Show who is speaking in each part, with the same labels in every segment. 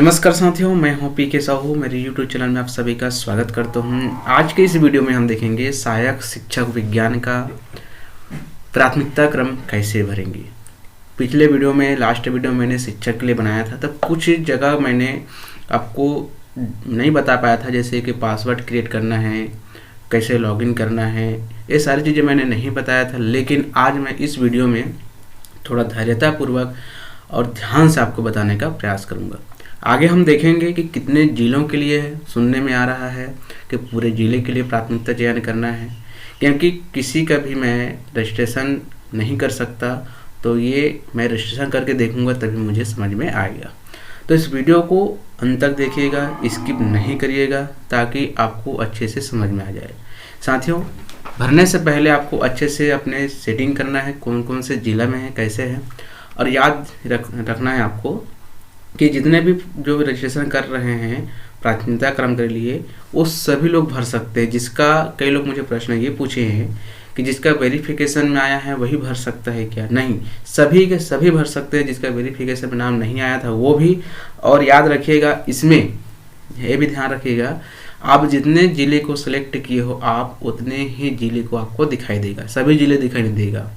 Speaker 1: नमस्कार साथियों, मैं हूं पीके साहू। मेरे यूट्यूब चैनल में आप सभी का स्वागत करता हूं। आज के इस वीडियो में हम देखेंगे सहायक शिक्षक विज्ञान का प्राथमिकता क्रम कैसे भरेंगे। पिछले वीडियो में, लास्ट वीडियो मैंने शिक्षक के लिए बनाया था, तब कुछ जगह मैंने आपको नहीं बता पाया था, जैसे कि पासवर्ड क्रिएट करना है, कैसे लॉगिन करना है, ये सारी चीज़ें मैंने नहीं बताया था। लेकिन आज मैं इस वीडियो में थोड़ा धैर्यतापूर्वक और ध्यान से आपको बताने का प्रयास करूँगा। आगे हम देखेंगे कि कितने जिलों के लिए है। सुनने में आ रहा है कि पूरे ज़िले के लिए प्राथमिकता चयन करना है, क्योंकि किसी का भी मैं रजिस्ट्रेशन नहीं कर सकता, तो ये मैं रजिस्ट्रेशन करके देखूंगा तभी मुझे समझ में आएगा। तो इस वीडियो को अंत तक देखिएगा, स्किप नहीं करिएगा, ताकि आपको अच्छे से समझ में आ जाए। साथियों, भरने से पहले आपको अच्छे से अपने सेटिंग करना है, कौन कौन से ज़िला में है, कैसे है, और याद रखना है आपको कि जितने भी जो रजिस्ट्रेशन कर रहे हैं प्राथमिकता क्रम के लिए, वो सभी लोग भर सकते हैं। जिसका कई लोग मुझे प्रश्न ये पूछे हैं कि जिसका वेरिफिकेशन में आया है वही भर सकता है क्या? नहीं, सभी के सभी भर सकते हैं। जिसका वेरिफिकेशन में नाम नहीं आया था वो भी। और याद रखिएगा, इसमें ये भी ध्यान रखिएगा, आप जितने ज़िले को सिलेक्ट किए हो आप उतने ही ज़िले को आपको दिखाई देगा, सभी ज़िले दिखाई नहीं देगा।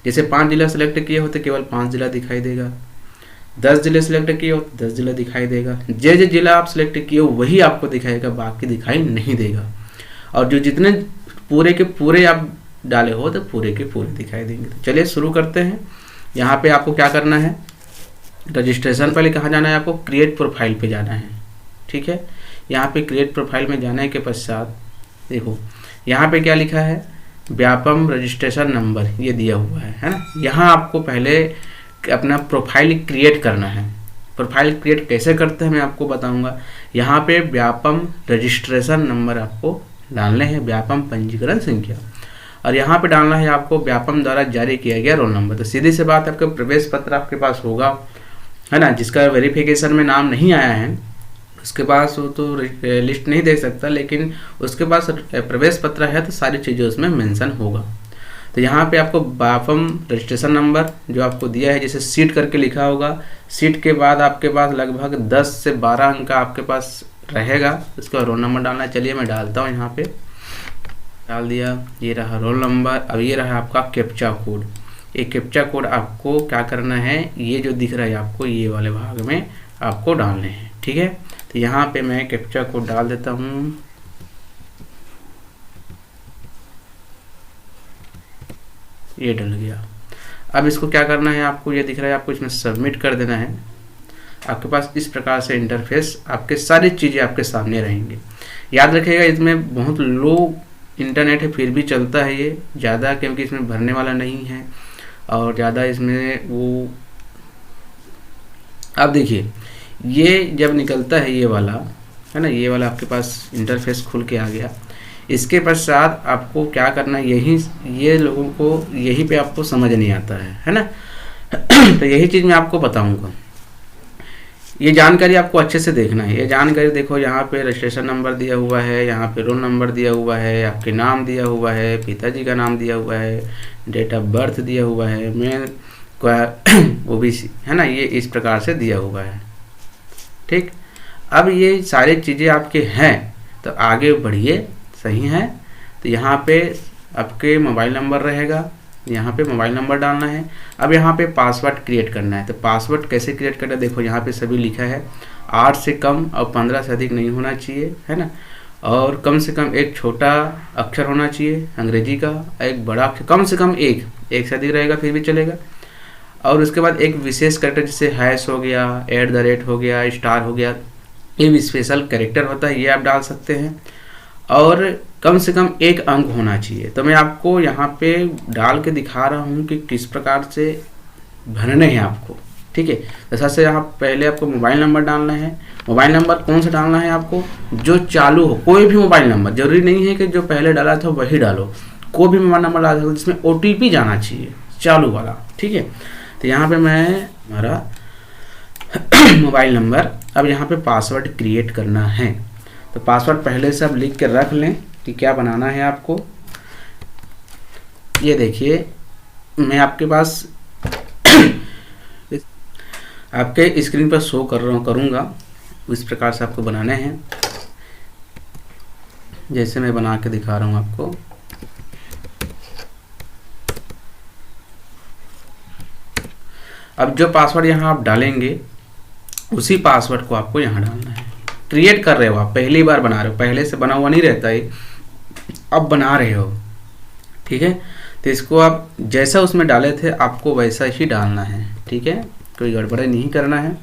Speaker 1: जैसे 5 जिला सिलेक्ट किए हो तो केवल 5 जिला दिखाई देगा, 10 जिले सिलेक्ट किए हो तो 10 जिला दिखाई देगा। जो जिला आप सिलेक्ट किए हो वही आपको दिखाएगा, बाकी दिखाई नहीं देगा। और जो जितने पूरे के पूरे आप डाले हो तो पूरे के पूरे दिखाई देंगे। तो चलिए शुरू करते हैं। यहाँ पे आपको क्या करना है, रजिस्ट्रेशन पहले कहाँ जाना है, आपको क्रिएट प्रोफाइल पे जाना है। ठीक है, यहाँ पे क्रिएट प्रोफाइल में जाने के पश्चात देखो यहाँ पे क्या लिखा है, व्यापम रजिस्ट्रेशन नंबर ये दिया हुआ है ना। यहाँ आपको पहले अपना प्रोफाइल क्रिएट करना है। प्रोफाइल क्रिएट कैसे करते हैं मैं आपको बताऊंगा। यहाँ पे व्यापम रजिस्ट्रेशन नंबर आपको डालने हैं, व्यापम पंजीकरण संख्या, और यहाँ पे डालना है आपको व्यापम द्वारा जारी किया गया रोल नंबर। तो सीधी सी बात, आपका प्रवेश पत्र आपके पास होगा, है ना। जिसका वेरिफिकेशन में नाम नहीं आया है उसके पास वो तो लिस्ट नहीं देख सकता, लेकिन उसके पास प्रवेश पत्र है तो सारी चीज़ें उसमें मेंशन होगा। तो यहाँ पे आपको व्यापम रजिस्ट्रेशन नंबर जो आपको दिया है, जैसे सीट करके लिखा होगा, सीट के बाद आपके पास लगभग 10 से 12 अंक का आपके पास रहेगा, उसका रोल नंबर डालना है। चलिए मैं डालता हूँ, यहाँ पे डाल दिया, ये रहा रोल नंबर। अब ये रहा आपका कैप्चा कोड। ये कैप्चा कोड आपको क्या करना है, ये जो दिख रहा है आपको, ये वाले भाग में आपको डालने हैं। ठीक है, तो यहाँ पे मैं कैप्चा कोड डाल देता हूँ। ये डल गया। अब इसको क्या करना है, आपको ये दिख रहा है, आपको इसमें सबमिट कर देना है। आपके पास इस प्रकार से इंटरफेस, आपके सारी चीज़ें आपके सामने रहेंगे। याद रखिएगा, इसमें बहुत लो इंटरनेट है, फिर भी चलता है ये ज़्यादा, क्योंकि इसमें भरने वाला नहीं है और ज़्यादा इसमें वो। अब देखिए, ये जब निकलता है ये वाला, है ना, ये वाला आपके पास इंटरफेस खुल के आ गया। इसके पश्चात आपको क्या करना है, ये लोगों को यहीं पे आपको समझ नहीं आता है ना। तो यही चीज़ मैं आपको बताऊंगा। ये जानकारी आपको अच्छे से देखना है। ये जानकारी देखो, यहाँ पे रजिस्ट्रेशन नंबर दिया हुआ है, यहाँ पे रोल नंबर दिया हुआ है, आपके नाम दिया हुआ है, पिताजी का नाम दिया हुआ है, डेट ऑफ बर्थ दिया हुआ है, मेल OBC, है ना, ये इस प्रकार से दिया हुआ है। ठीक, अब ये सारी चीज़ें आपके हैं तो आगे बढ़िए, सही है। तो यहाँ पे आपके मोबाइल नंबर रहेगा, यहाँ पे मोबाइल नंबर डालना है। अब यहाँ पे पासवर्ड क्रिएट करना है। तो पासवर्ड कैसे क्रिएट करना है, देखो यहाँ पे सभी लिखा है, 8 से कम और 15 से अधिक नहीं होना चाहिए, है ना। और कम से कम एक छोटा अक्षर होना चाहिए अंग्रेजी का, एक बड़ा अक्षर कम से कम एक से अधिक रहेगा फिर भी चलेगा। और उसके बाद एक विशेष कैरेक्टर, जैसे हैश हो गया, @ हो गया, स्टार हो गया, ये भी स्पेशल कैरेक्टर होता है, ये आप डाल सकते हैं। और कम से कम 1 अंक होना चाहिए। तो मैं आपको यहाँ पे डाल के दिखा रहा हूँ कि किस प्रकार से भरने हैं आपको। ठीक है, तो सबसे यहाँ पहले आपको मोबाइल नंबर डालना है। मोबाइल नंबर कौन सा डालना है आपको, जो चालू हो, कोई भी मोबाइल नंबर, जरूरी नहीं है कि जो पहले डाला था वही डालो, कोई भी मोबाइल नंबर डाल सकते जिसमें OTP जाना चाहिए, चालू वाला। ठीक है, तो यहाँ पे मैं हमारा मोबाइल नंबर, अब यहाँ पे पासवर्ड क्रिएट करना है। तो पासवर्ड पहले से आप लिख के रख लें कि क्या बनाना है आपको। ये देखिए, मैं आपके पास आपके स्क्रीन पर शो करूँगा इस प्रकार से आपको बनाने हैं, जैसे मैं बना के दिखा रहा हूँ आपको। अब जो पासवर्ड यहाँ आप डालेंगे उसी पासवर्ड को आपको यहाँ डालना है। क्रिएट कर रहे हो आप, पहली बार बना रहे हो, पहले से बना हुआ नहीं रहता है, अब बना रहे हो, ठीक है। तो इसको आप जैसा उसमें डाले थे आपको वैसा ही डालना है, ठीक है, कोई गड़बड़ी नहीं करना है।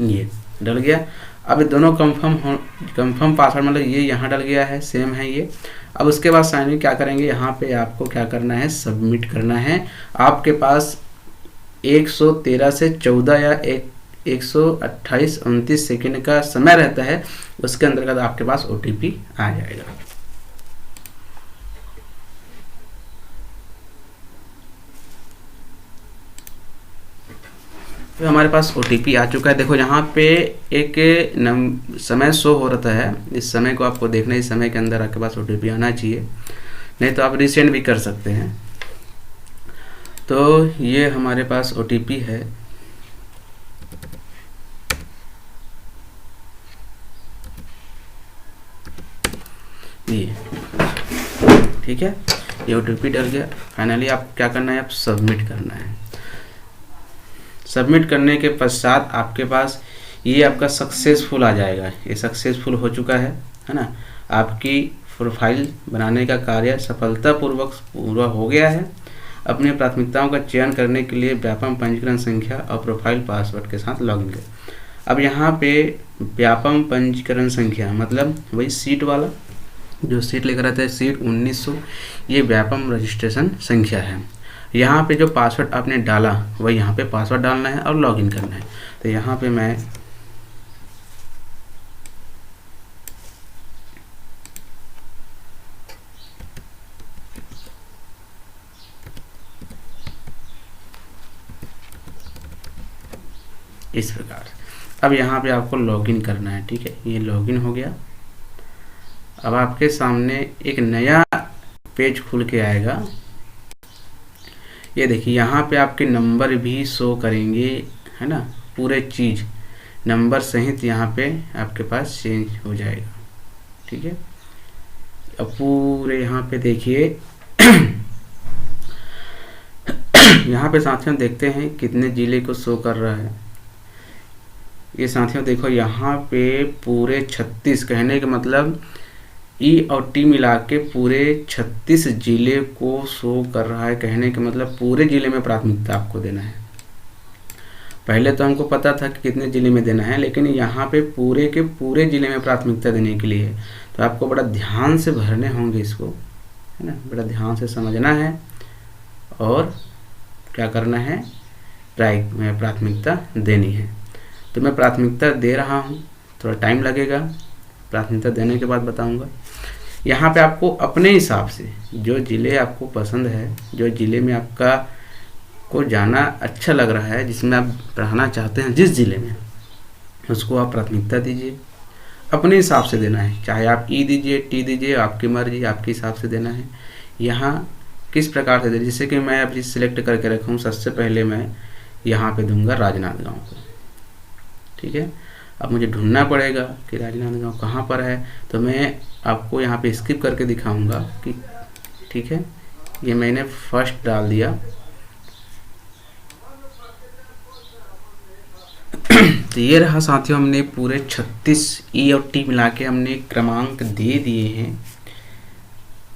Speaker 1: ये डल गया। अब दोनों कंफर्म पासवर्ड मतलब ये यहाँ डल गया है, सेम है ये। अब उसके बाद साइन इन क्या करेंगे, यहाँ पे आपको क्या करना है, सबमिट करना है। आपके पास 113 से 14 या 128-29 सेकेंड का समय रहता है, उसके अंतर्गत आपके पास OTP आ जाएगा। तो हमारे पास OTP आ चुका है। देखो यहाँ पे एक समय शो हो रहा है, इस समय को आपको देखना है, इस समय के अंदर आपके पास OTP आना चाहिए, नहीं तो आप रीसेंड भी कर सकते हैं। तो ये हमारे पास OTP है, ये ठीक है, ये OTP डल गया। फाइनली आप क्या करना है, आप सबमिट करना है। सबमिट करने के पश्चात आपके पास ये आपका सक्सेसफुल आ जाएगा। ये सक्सेसफुल हो चुका है ना। आपकी प्रोफाइल बनाने का कार्य सफलतापूर्वक पूरा हो गया है। अपनी प्राथमिकताओं का चयन करने के लिए व्यापम पंजीकरण संख्या और प्रोफाइल पासवर्ड के साथ लॉगिन करें। अब यहाँ पे व्यापम पंजीकरण संख्या मतलब वही सीट वाला, जो सीट लेकर आते हैं, सीट 1900, ये व्यापम रजिस्ट्रेशन संख्या है। यहाँ पे जो पासवर्ड आपने डाला वही यहाँ पे पासवर्ड डालना है और लॉगिन करना है। तो यहाँ पे मैं इस प्रकार, अब यहाँ पे आपको लॉगिन करना है, ठीक है। ये लॉगिन हो गया। अब आपके सामने एक नया पेज खुल के आएगा। ये देखिए यहाँ पे आपके नंबर भी शो करेंगे, है ना, पूरे चीज़ नंबर सहित यहाँ पे आपके पास चेंज हो जाएगा, ठीक है। अब पूरे यहाँ पे देखिए यहाँ पे साथियों देखते हैं कितने ज़िले को शो कर रहा है। ये साथियों देखो यहाँ पे पूरे 36, कहने का मतलब ई और टी मिला के पूरे 36 जिले को शो कर रहा है। कहने का मतलब पूरे ज़िले में प्राथमिकता आपको देना है। पहले तो हमको पता था कि कितने ज़िले में देना है, लेकिन यहाँ पे पूरे के पूरे ज़िले में प्राथमिकता देने के लिए तो आपको बड़ा ध्यान से भरने होंगे इसको, है ना, बड़ा ध्यान से समझना है और क्या करना है, प्राथमिकता देनी है। तो मैं प्राथमिकता दे रहा हूँ, थोड़ा टाइम लगेगा, प्राथमिकता देने के बाद बताऊंगा। यहाँ पे आपको अपने हिसाब से जो ज़िले आपको पसंद है, जो ज़िले में आपका को जाना अच्छा लग रहा है, जिसमें आप रहना चाहते हैं, जिस ज़िले में, उसको आप प्राथमिकता दीजिए। अपने हिसाब से देना है, चाहे आप ई दीजिए, टी दीजिए, आपकी मर्जी, आपके हिसाब से देना है। यहाँ किस प्रकार से दे, जैसे कि मैं अभी सिलेक्ट करके रखा हूँ, सबसे पहले मैं यहाँ पे दूंगा राजनांदगांव को, ठीक है। अब मुझे ढूंढना पड़ेगा कि राजनांदगांव कहाँ पर है, तो मैं आपको यहाँ पे स्किप करके दिखाऊंगा कि, ठीक है, ये मैंने फर्स्ट डाल दिया। तो ये रहा साथियों, हमने पूरे 36 ई और टी मिला के हमने क्रमांक दे दिए हैं।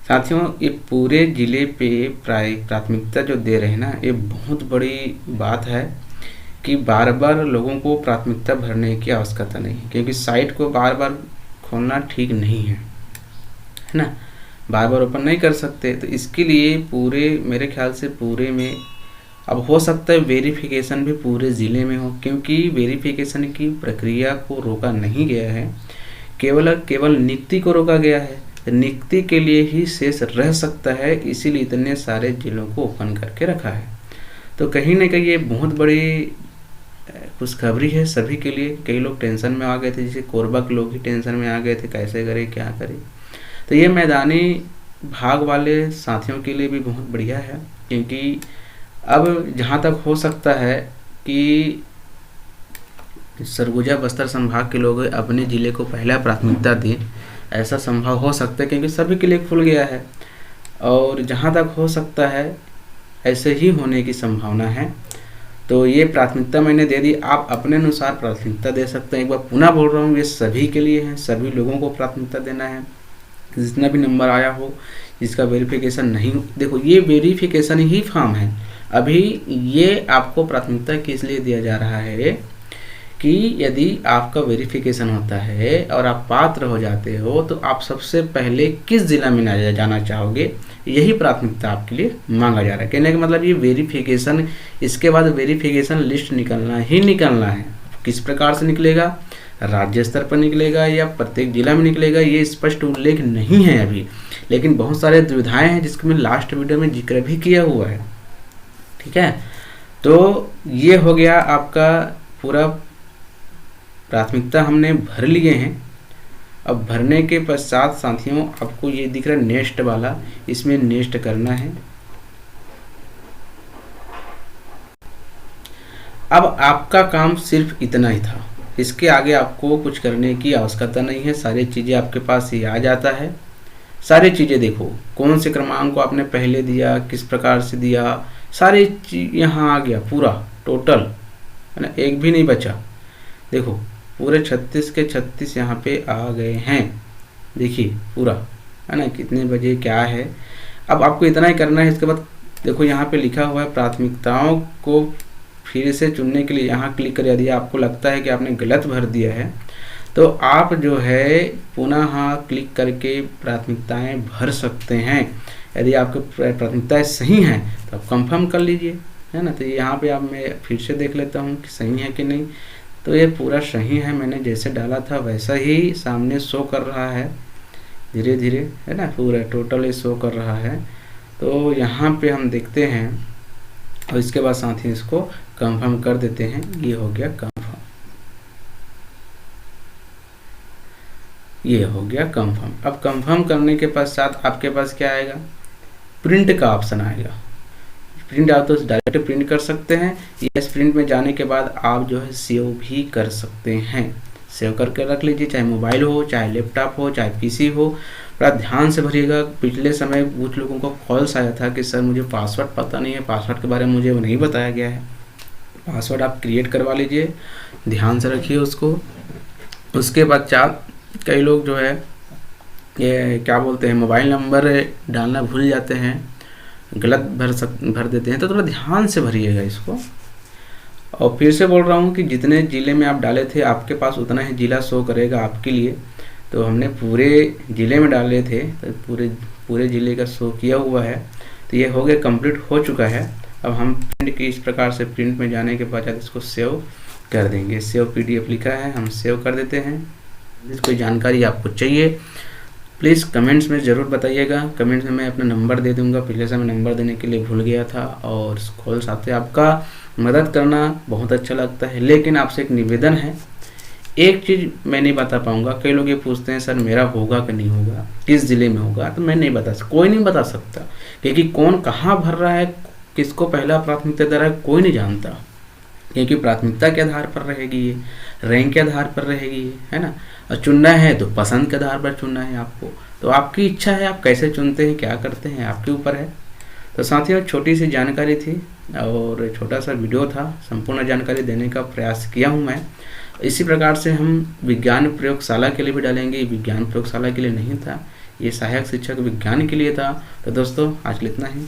Speaker 1: साथियों ये पूरे ज़िले पे प्राथमिकता जो दे रहे हैं ना, ये बहुत बड़ी बात है कि बार बार लोगों को प्राथमिकता भरने की आवश्यकता नहीं, क्योंकि साइट को बार बार खोलना ठीक नहीं है ना, बार बार ओपन नहीं कर सकते। तो इसके लिए पूरे, मेरे ख्याल से पूरे में, अब हो सकता है वेरिफिकेशन भी पूरे ज़िले में हो, क्योंकि वेरिफिकेशन की प्रक्रिया को रोका नहीं गया है, केवल नियुक्ति को रोका गया है। नियुक्ति के लिए ही शेष रह सकता है, इसीलिए इतने सारे जिलों को ओपन करके रखा है। तो कहीं ना कहीं ये बहुत बड़ी खुशखबरी है सभी के लिए। कई लोग टेंशन में आ गए थे, जैसे कोरबा के लोग ही टेंशन में आ गए थे, कैसे करें क्या करें। तो ये मैदानी भाग वाले साथियों के लिए भी बहुत बढ़िया है, क्योंकि अब जहाँ तक हो सकता है कि सरगुजा बस्तर संभाग के लोग अपने ज़िले को पहला प्राथमिकता दें, ऐसा संभव हो सकता है क्योंकि सभी के लिए खुल गया है। और जहाँ तक हो सकता है ऐसे ही होने की संभावना है। तो ये प्राथमिकता मैंने दे दी, आप अपने अनुसार प्राथमिकता दे सकते हैं। एक बार पुनः बोल रहा हूँ, ये सभी के लिए है, सभी लोगों को प्राथमिकता देना है। जितना भी नंबर आया हो, जिसका वेरिफिकेशन नहीं, देखो ये वेरिफिकेशन ही फॉर्म है। अभी ये आपको प्राथमिकता किस लिए दिया जा रहा है कि यदि आपका वेरिफिकेशन होता है और आप पात्र हो जाते हो तो आप सबसे पहले किस जिला में जाना चाहोगे, यही प्राथमिकता आपके लिए मांगा जा रहा है। कहने का मतलब ये वेरिफिकेशन, इसके बाद वेरिफिकेशन लिस्ट निकलना ही निकलना है। किस प्रकार से निकलेगा, राज्य स्तर पर निकलेगा या प्रत्येक जिला में निकलेगा, ये स्पष्ट उल्लेख नहीं है अभी, लेकिन बहुत सारे दुविधाएं हैं जिसको मैं लास्ट वीडियो में जिक्र भी किया हुआ है। ठीक है, तो ये हो गया आपका पूरा प्राथमिकता हमने भर लिए हैं। अब भरने के पश्चात साथियों आपको ये दिख रहा है नेक्स्ट वाला, इसमें नेक्स्ट करना है। अब आपका काम सिर्फ इतना ही था, इसके आगे आपको कुछ करने की आवश्यकता नहीं है। सारी चीज़ें आपके पास ही आ जाता है। सारी चीज़ें देखो, कौन से क्रमांक को आपने पहले दिया, किस प्रकार से दिया, सारी चीज यहाँ आ गया पूरा टोटल, है ना, एक भी नहीं बचा। देखो पूरे 36 के 36 यहाँ पे आ गए हैं, देखिए पूरा, है ना, कितने बजे क्या है। अब आपको इतना ही करना है। इसके बाद देखो यहाँ पे लिखा हुआ है प्राथमिकताओं को फिर से चुनने के लिए यहाँ क्लिक कर। यदि आपको लगता है कि आपने गलत भर दिया है तो आप जो है पुनः क्लिक करके प्राथमिकताएं भर सकते हैं। यदि आपकी प्राथमिकताएं सही हैं तो आप कंफर्म कर लीजिए, है ना। तो यहाँ पे आप, मैं फिर से देख लेता हूँ कि सही है कि नहीं। तो ये पूरा सही है, मैंने जैसे डाला था वैसा ही सामने शो कर रहा है धीरे धीरे, है ना, पूरा टोटल ये शो कर रहा है। तो यहाँ पे हम देखते हैं और इसके बाद साथ ही इसको कंफर्म कर देते हैं। ये हो गया कंफर्म, ये हो गया कंफर्म। अब कंफर्म करने के पश्चात आपके पास क्या आएगा, प्रिंट का ऑप्शन आएगा। प्रिंट आप तो डायरेक्ट प्रिंट कर सकते हैं, या इस प्रिंट में जाने के बाद आप जो है सेव भी कर सकते हैं। सेव करके रख लीजिए, चाहे मोबाइल हो, चाहे लैपटॉप हो, चाहे पीसी हो। बड़ा ध्यान से भरिएगा। पिछले समय कुछ लोगों को कॉल्स आया था कि सर मुझे पासवर्ड पता नहीं है, पासवर्ड के बारे में मुझे नहीं बताया गया है। पासवर्ड आप क्रिएट करवा लीजिए, ध्यान से रखिए उसको। उसके बाद कई लोग जो है ये क्या बोलते हैं, मोबाइल नंबर डालना भूल जाते हैं, गलत भर देते हैं। तो थोड़ा ध्यान से भरिएगा इसको। और फिर से बोल रहा हूँ कि जितने ज़िले में आप डाले थे आपके पास उतना ही ज़िला शो करेगा आपके लिए। तो हमने पूरे ज़िले में डाले थे तो पूरे ज़िले का शो किया हुआ है। तो ये हो गया, कंप्लीट हो चुका है। अब हम प्रिंट की इस प्रकार से प्रिंट में जाने के बाद इसको सेव कर देंगे। सेव PDF लिखा है, हम सेव कर देते हैं। कोई जानकारी आपको चाहिए प्लीज़ कमेंट्स में ज़रूर बताइएगा। कमेंट्स में मैं अपना नंबर दे दूंगा, पिछले समय नंबर देने के लिए भूल गया था। और कॉल साथ आपका मदद करना बहुत अच्छा लगता है, लेकिन आपसे एक निवेदन है, एक चीज़ मैं नहीं बता पाऊंगा। कई लोग ये पूछते हैं सर मेरा होगा कि नहीं होगा, किस ज़िले में होगा, तो मैं नहीं बता सकता, कोई नहीं बता सकता, क्योंकि कौन कहाँ भर रहा है, किसको पहला प्राथमिकता दे रहा है, कोई नहीं जानता। क्योंकि प्राथमिकता के आधार पर रहेगी, ये रैंक के आधार पर रहेगी, है ना। और चुनना है तो पसंद के आधार पर चुनना है आपको। तो आपकी इच्छा है, आप कैसे चुनते हैं, क्या करते हैं, आपके ऊपर है। तो साथियों छोटी सी जानकारी थी और छोटा सा वीडियो था, संपूर्ण जानकारी देने का प्रयास किया हूँ मैं। इसी प्रकार से हम विज्ञान प्रयोगशाला के लिए भी डालेंगे। विज्ञान प्रयोगशाला के लिए नहीं था, ये सहायक शिक्षक विज्ञान के लिए था। तो दोस्तों आज के लिए इतना ही।